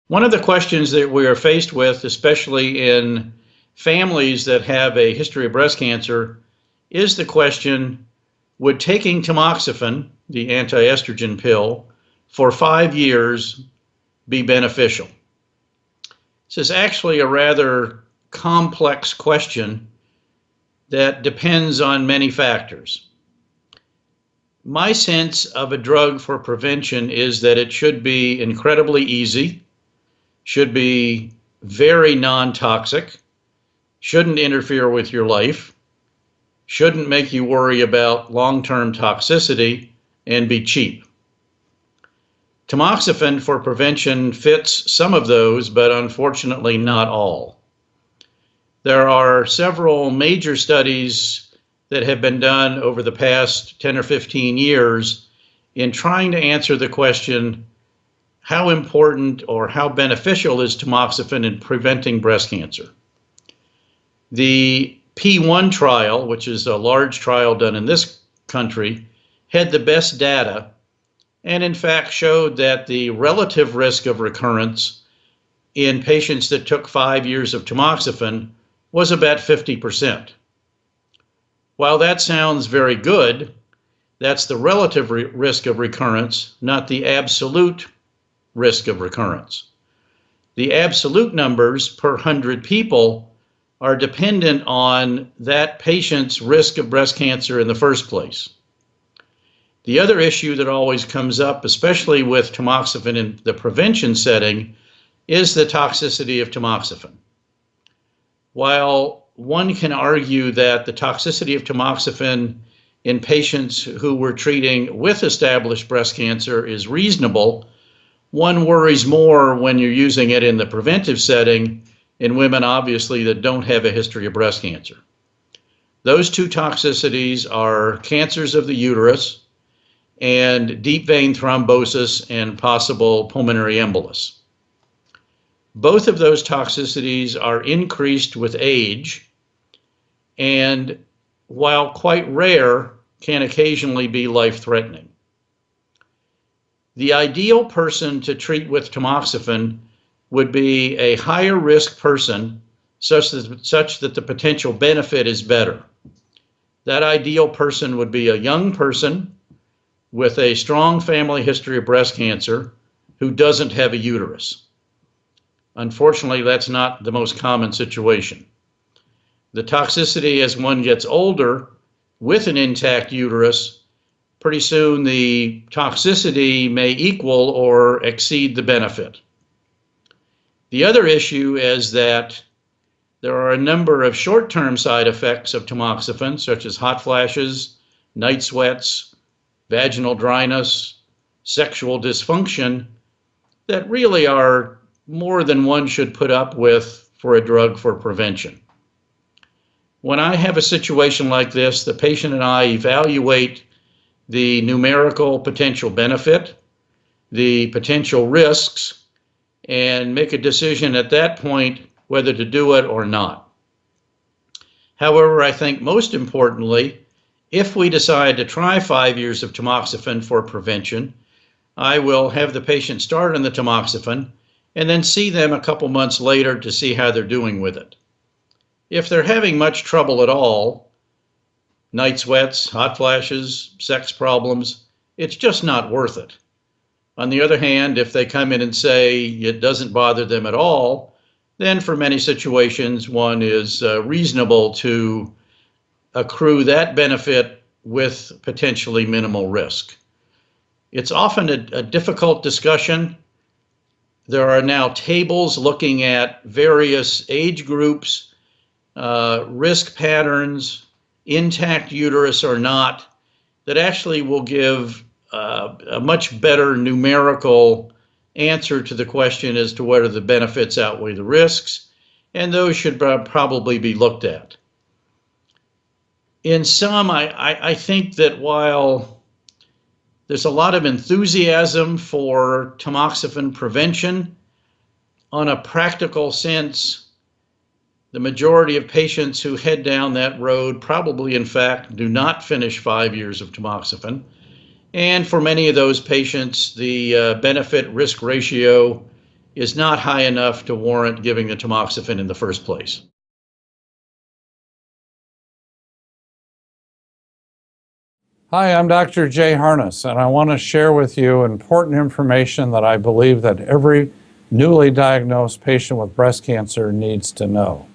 One of the questions that we are faced with, especially in families that have a history of breast cancer, is the question, would taking tamoxifen, the anti-estrogen pill, for 5 years be beneficial? This is actually a rather complex question that depends on many factors. My sense of a drug for prevention is that it should be incredibly easy, should be very non-toxic, shouldn't interfere with your life, shouldn't make you worry about long-term toxicity, and be cheap. Tamoxifen for prevention fits some of those, but unfortunately not all. There are several major studies that have been done over the past 10 or 15 years in trying to answer the question, how important or how beneficial is tamoxifen in preventing breast cancer? The P1 trial, which is a large trial done in this country, had the best data and in fact showed that the relative risk of recurrence in patients that took 5 years of tamoxifen was about 50%. While that sounds very good, that's the relative risk of recurrence, not the absolute risk of recurrence. The absolute numbers per 100 people are dependent on that patient's risk of breast cancer in the first place. The other issue that always comes up, especially with tamoxifen in the prevention setting, is the toxicity of tamoxifen. While one can argue that the toxicity of tamoxifen in patients who we're treating with established breast cancer is reasonable, one worries more when you're using it in the preventive setting in women, obviously, that don't have a history of breast cancer. Those two toxicities are cancers of the uterus and deep vein thrombosis and possible pulmonary embolus. Both of those toxicities are increased with age, and while quite rare, can occasionally be life-threatening. The ideal person to treat with tamoxifen would be a higher risk person such that the potential benefit is better. That ideal person would be a young person with a strong family history of breast cancer who doesn't have a uterus. Unfortunately, that's not the most common situation. The toxicity as one gets older with an intact uterus, pretty soon the toxicity may equal or exceed the benefit. The other issue is that there are a number of short-term side effects of tamoxifen, such as hot flashes, night sweats, vaginal dryness, sexual dysfunction, that really are more than one should put up with for a drug for prevention. When I have a situation like this, the patient and I evaluate the numerical potential benefit, the potential risks, and make a decision at that point whether to do it or not. However, I think most importantly, if we decide to try 5 years of tamoxifen for prevention, I will have the patient start on the tamoxifen and then see them a couple months later to see how they're doing with it. If they're having much trouble at all, night sweats, hot flashes, sex problems, it's just not worth it. On the other hand, if they come in and say it doesn't bother them at all, then for many situations, one is reasonable to accrue that benefit with potentially minimal risk. It's often a difficult discussion. There are now tables looking at various age groups, risk patterns, intact uterus or not, that actually will give a much better numerical answer to the question as to whether the benefits outweigh the risks, and those should probably be looked at. In sum, I think that while there's a lot of enthusiasm for tamoxifen prevention, on a practical sense, the majority of patients who head down that road probably, in fact, do not finish 5 years of tamoxifen. And for many of those patients, the benefit-risk ratio is not high enough to warrant giving the tamoxifen in the first place. Hi, I'm Dr. Jay Harness, and I want to share with you important information that I believe that every newly diagnosed patient with breast cancer needs to know.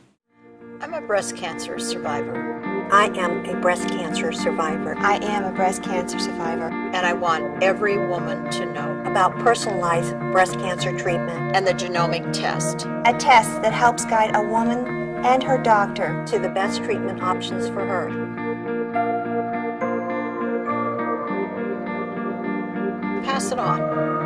I'm a breast cancer survivor. I am a breast cancer survivor. I am a breast cancer survivor. And I want every woman to know about personalized breast cancer treatment and the genomic test. A test that helps guide a woman and her doctor to the best treatment options for her. Pass it on.